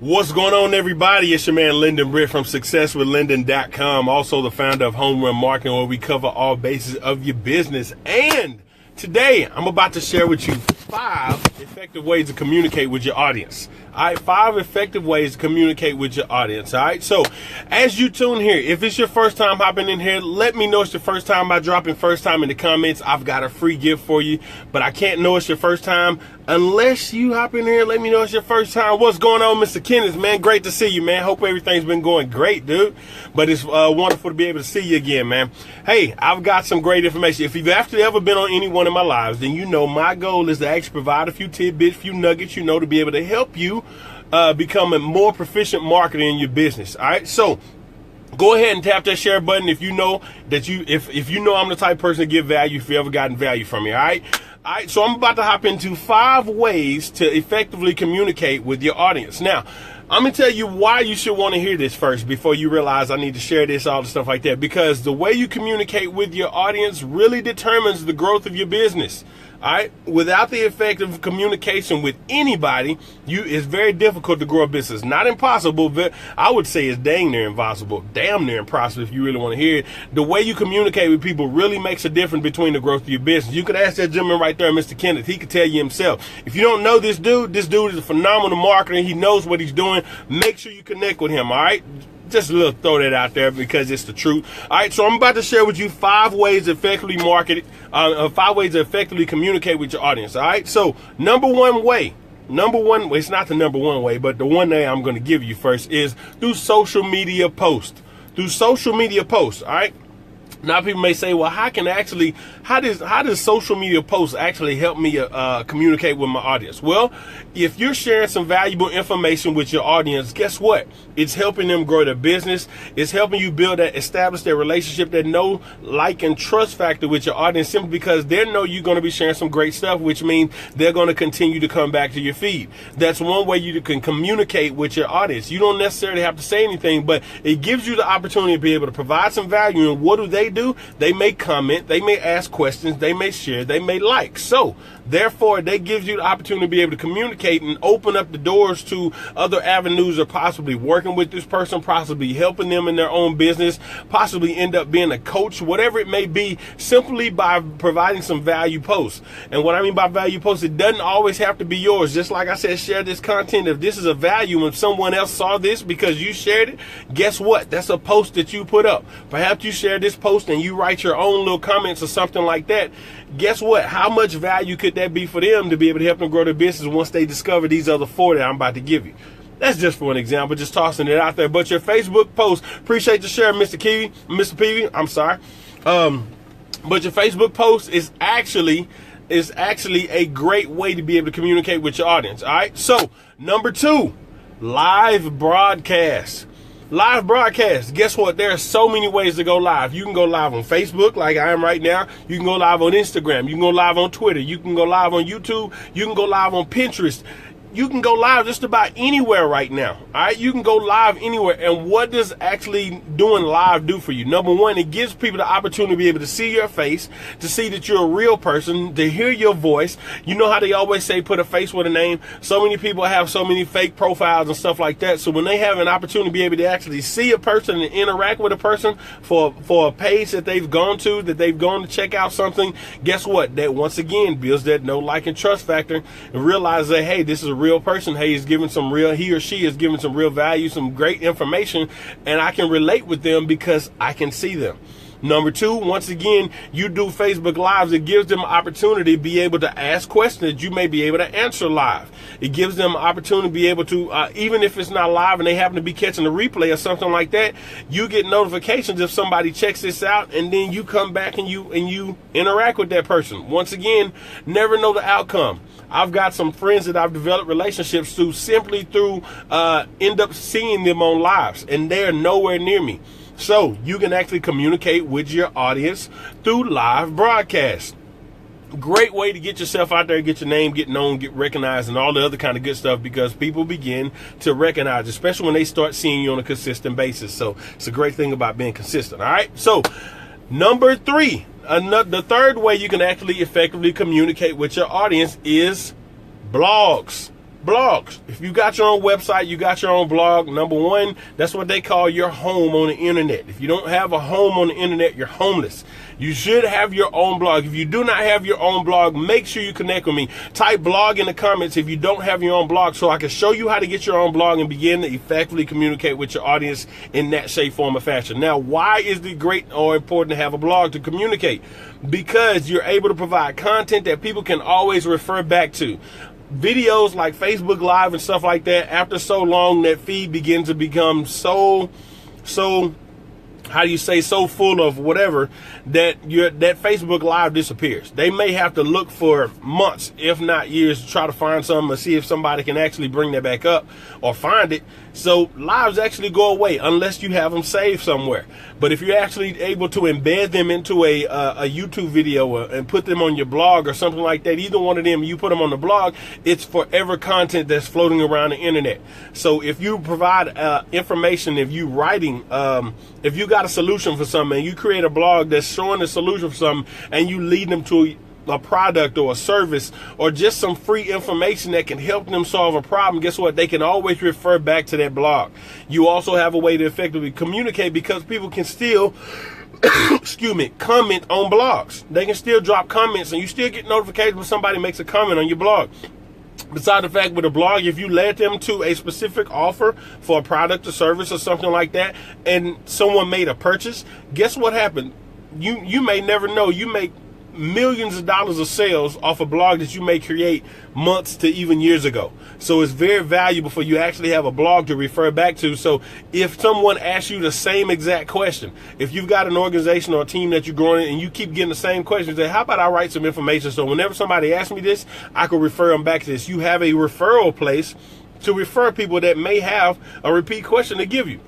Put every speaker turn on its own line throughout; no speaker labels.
What's going on, everybody? It's your man Lyndon Britt from SuccessWithLyndon.com, also the founder of Home Run Marketing, where we cover all bases of your business. And today, I'm about to share with you 5 effective ways to communicate with your audience. All right, 5 effective ways to communicate with your audience. All right, so as you tune here, if it's your first time hopping in here, let me know it's your first time by dropping first time in the comments. I've got a free gift for you, but I can't know it's your first time unless you hop in here. Let me know it's your first time. What's going on, Mr. Kenneth, man? Great to see you, man. Hope everything's been going great, dude. But it's wonderful to be able to see you again, man. Hey, I've got some great information. If you've actually ever been on any one of my lives, then you know my goal is to actually provide a few tidbits, few nuggets, to be able to help you become a more proficient marketer in your business. All right, so go ahead and tap that share button if you know that if you know I'm the type of person to give value, if you ever gotten value from me. All right, so I'm about to hop into 5 ways to effectively communicate with your audience. Now, I'm going to tell you why you should want to hear this first before you realize I need to share this, all the stuff like that. Because the way you communicate with your audience really determines the growth of your business. All right, without the effective communication with anybody, it's very difficult to grow a business. Not impossible, but I would say it's dang near impossible. Damn near impossible if you really want to hear it. The way you communicate with people really makes a difference between the growth of your business. You could ask that gentleman right there, Mr. Kenneth. He could tell you himself. If you don't know this dude is a phenomenal marketer. He knows what he's doing. Make sure you connect with him, all right? Just a little throw that out there because it's the truth. All right, so I'm about to share with you 5 ways to effectively market, 5 ways to effectively communicate with your audience. All right, so number one way, it's not the number one way, but the one way I'm going to give you first is through social media posts. All right. Now people may say, well, how does social media posts actually help me communicate with my audience? Well, if you're sharing some valuable information with your audience, guess what? It's helping them grow their business. It's helping you establish their relationship, that know, like, and trust factor with your audience, simply because they know you're going to be sharing some great stuff, which means they're going to continue to come back to your feed. That's one way you can communicate with your audience. You don't necessarily have to say anything, but it gives you the opportunity to be able to provide some value. And what do? They may comment, they may ask questions, they may share, they may like. So therefore, they give you the opportunity to be able to communicate and open up the doors to other avenues of possibly working with this person, possibly helping them in their own business, possibly end up being a coach, whatever it may be, simply by providing some value posts. And what I mean by value posts, it doesn't always have to be yours. Just like I said, share this content. If this is a value and someone else saw this because you shared it, guess what? That's a post that you put up. Perhaps you share this post and you write your own little comments or something like that. Guess what? How much value could that be for them to be able to help them grow their business once they discover these other 4 that I'm about to give you? That's just for an example, just tossing it out there. But your Facebook post, appreciate the share, Mr. Peavy. I'm sorry. But your Facebook post is actually a great way to be able to communicate with your audience. All right. So number 2, live broadcast. Live broadcast. Guess what? There are so many ways to go live. You can go live on Facebook like I am right now. You can go live on Instagram. You can go live on Twitter. You can go live on YouTube. You can go live on Pinterest. You can go live just about anywhere right now. All right, you can go live anywhere. And what does actually doing live do for you? Number 1, it gives people the opportunity to be able to see your face, to see that you're a real person, to hear your voice. You know how they always say put a face with a name? So many people have so many fake profiles and stuff like that. So when they have an opportunity to be able to actually see a person and interact with a person for a page that they've gone to check out something, guess what? That once again builds that know, like, and trust factor, and realize that, hey, this is a real person. Hey, he or she is giving some real value, some great information, and I can relate with them because I can see them. Number 2, once again, you do Facebook Lives. It gives them an opportunity to be able to ask questions that you may be able to answer live. It gives them an opportunity to be able to, even if it's not live and they happen to be catching a replay or something like that, you get notifications if somebody checks this out, and then you come back and you interact with that person. Once again, never know the outcome. I've got some friends that I've developed relationships to simply through end up seeing them on lives, and they're nowhere near me. So you can actually communicate with your audience through live broadcasts. Great way to get yourself out there, get your name, get known, get recognized, and all the other kind of good stuff, because people begin to recognize, especially when they start seeing you on a consistent basis. So it's a great thing about being consistent. All right. So number 3, the third way you can actually effectively communicate with your audience is blogs. Blogs. If you got your own website, you got your own blog, number one, that's what they call your home on the internet. If you don't have a home on the internet, you're homeless. You should have your own blog. If you do not have your own blog, make sure you connect with me. Type blog in the comments if you don't have your own blog so I can show you how to get your own blog and begin to effectively communicate with your audience in that shape, form, or fashion. Now, why is it great or important to have a blog to communicate? Because you're able to provide content that people can always refer back to. Videos like Facebook Live and stuff like that, after so long, that feed begins to become so full of whatever that that Facebook Live disappears. They may have to look for months, if not years, to try to find something or see if somebody can actually bring that back up or find it. So lives actually go away unless you have them saved somewhere. But if you're actually able to embed them into a YouTube video and put them on your blog or something like that, either one of them, you put them on the blog, it's forever content that's floating around the internet. So if you provide information, if you writing, if you got a solution for something and you create a blog that's showing the solution for something and you lead them to a product or a service or just some free information that can help them solve a problem, guess what? They can always refer back to that blog. You also have a way to effectively communicate because people can still comment on blogs. They can still drop comments and you still get notifications when somebody makes a comment on your blog. Besides the fact, with a blog, if you led them to a specific offer for a product or service or something like that, and someone made a purchase, guess what happened? You may never know. You make millions of dollars of sales off a blog that you may create months to even years ago. So it's very valuable for you actually have a blog to refer back to. So if someone asks you the same exact question, if you've got an organization or a team that you're growing and you keep getting the same questions, say, how about I write some information so whenever somebody asks me this, I can refer them back to this. You have a referral place to refer people that may have a repeat question to give you.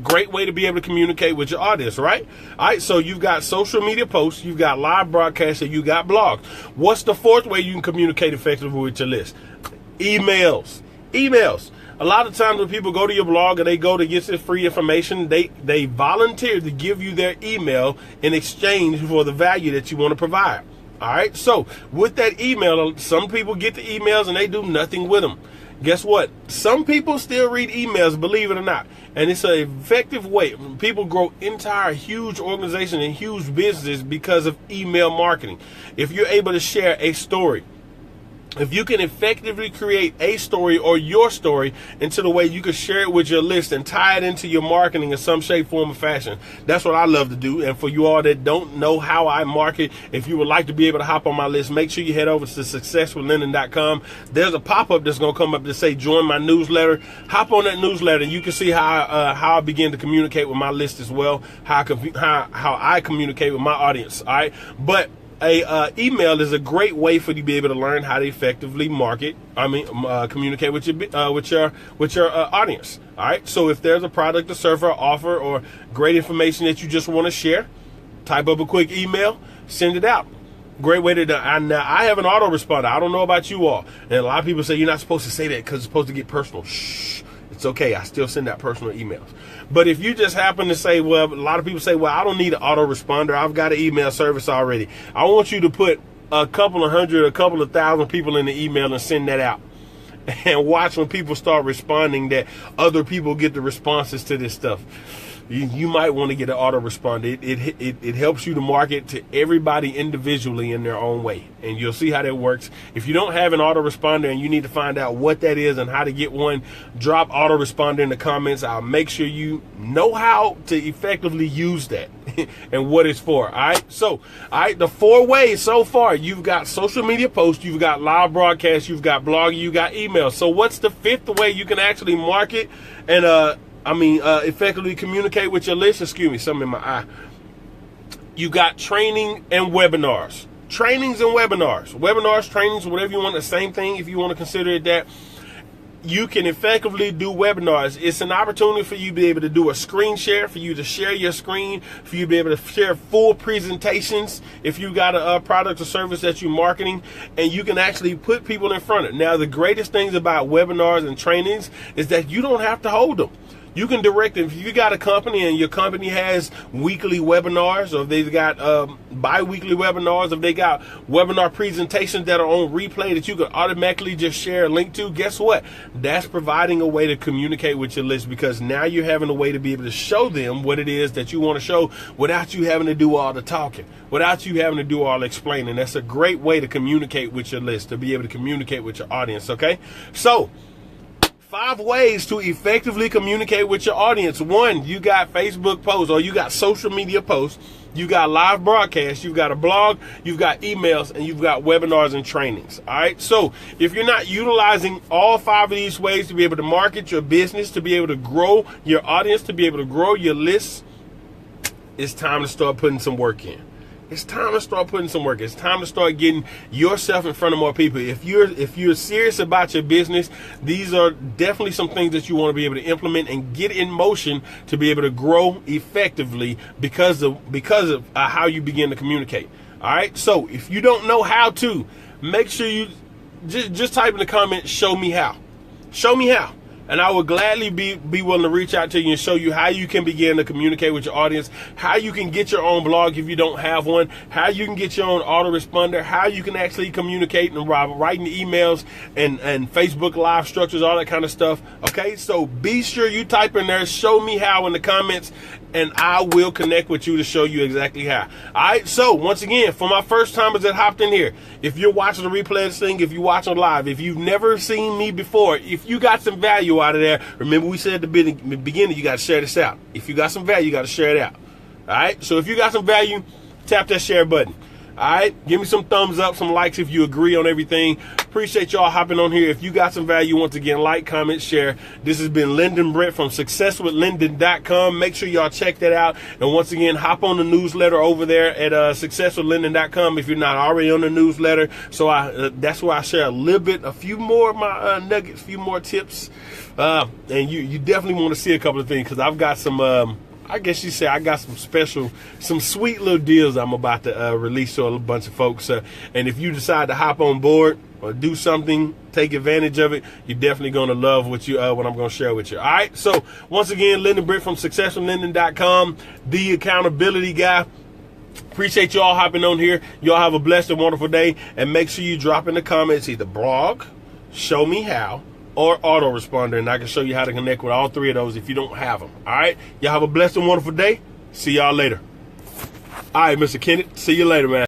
Great way to be able to communicate with your audience, right? All right, so you've got social media posts, you've got live broadcasts, and you got blogs. What's the fourth way you can communicate effectively with your list? Emails. Emails. A lot of times when people go to your blog and they go to get this free information, they volunteer to give you their email in exchange for the value that you want to provide. All right, so with that email, some people get the emails and they do nothing with them. Guess what? Some people still read emails, believe it or not. And it's an effective way. People grow entire huge organizations and huge businesses because of email marketing. If you're able to share a story, if you can effectively create a story or your story into the way you can share it with your list and tie it into your marketing in some shape, form, or fashion, that's what I love to do. And for you all that don't know how I market, if you would like to be able to hop on my list, make sure you head over to successwithlinden.com. There's a pop-up that's going to come up to say join my newsletter. Hop on that newsletter and you can see how I begin to communicate with my list as well, how I communicate with my audience. All right, but email is a great way for you to be able to learn how to effectively communicate with your audience. All right. So if there's a product, a service, or offer, or great information that you just want to share, type up a quick email, send it out. Great way to do. Now I have an autoresponder. I don't know about you all, and a lot of people say you're not supposed to say that because it's supposed to get personal. Shh. It's okay. I still send out personal emails. But if you just happen to say, well, a lot of people say, well, I don't need an autoresponder. I've got an email service already. I want you to put a couple of hundred, a couple of thousand people in the email and send that out. And watch when people start responding that other people get the responses to this stuff. You might want to get an autoresponder. It helps you to market to everybody individually in their own way. And you'll see how that works. If you don't have an autoresponder and you need to find out what that is and how to get one, drop autoresponder in the comments. I'll make sure you know how to effectively use that and what it's for. All right. So, the 4 ways so far: you've got social media posts, you've got live broadcasts, you've got blogging, you got email. So what's the 5th way you can actually market and effectively communicate with your list? Excuse me, something in my eye. You got training and webinars. Trainings and webinars. Webinars, trainings, whatever you want, the same thing if you want to consider it that. You can effectively do webinars. It's an opportunity for you to be able to do a screen share, for you to share your screen, for you to be able to share full presentations if you got a product or service that you're marketing, and you can actually put people in front of it. Now, the greatest things about webinars and trainings is that you don't have to hold them. You can direct them. If you got a company and your company has weekly webinars, or if they've got bi-weekly webinars, if they got webinar presentations that are on replay that you can automatically just share a link to, guess what? That's providing a way to communicate with your list, because now you're having a way to be able to show them what it is that you want to show without you having to do all the talking, without you having to do all the explaining. That's a great way to communicate with your list, to be able to communicate with your audience, okay? So, 5 ways to effectively communicate with your audience. 1, you got Facebook posts, or you got social media posts, you got live broadcasts, you've got a blog, you've got emails, and you've got webinars and trainings. All right. So if you're not utilizing all 5 of these ways to be able to market your business, to be able to grow your audience, to be able to grow your list, it's time to start putting some work in. It's time to start putting some work. It's time to start getting yourself in front of more people. If you're serious about your business, these are definitely some things that you want to be able to implement and get in motion to be able to grow effectively because of how you begin to communicate. All right. So if you don't know how to, make sure you just type in the comments, show me how. Show me how. And I would gladly be willing to reach out to you and show you how you can begin to communicate with your audience, how you can get your own blog if you don't have one, how you can get your own autoresponder, how you can actually communicate and writing emails and Facebook Live structures, all that kind of stuff. Okay, so be sure you type in there, show me how in the comments, and I will connect with you to show you exactly how. All right, so once again, for my first timers that hopped in here, if you're watching the replay of this thing, if you're watching live, if you've never seen me before, if you got some value out of there, remember we said at the beginning, you got to share this out. If you got some value, you got to share it out. All right, so if you got some value, tap that share button. All right, give me some thumbs up, some likes if you agree on everything. Appreciate y'all hopping on here. If you got some value, once again, like, comment, share. This has been Lyndon Brett from SuccessWithLyndon.com. Make sure y'all check that out. And once again, hop on the newsletter over there at SuccessWithLyndon.com if you're not already on the newsletter. So that's where I share a few more of my nuggets, a few more tips. And you definitely want to see a couple of things, because I've got some... I guess you say I got some sweet little deals I'm about to release to a bunch of folks. And if you decide to hop on board or do something, take advantage of it, you're definitely going to love what I'm going to share with you. All right. So once again, Lyndon Britt from SuccessWithLyndon.com, the accountability guy. Appreciate you all hopping on here. Y'all have a blessed and wonderful day. And make sure you drop in the comments either blog, show me how, or autoresponder, and I can show you how to connect with all 3 of those if you don't have them. All right, y'all have a blessed and wonderful day. See y'all later. All right, Mr. Kenneth, see you later, man.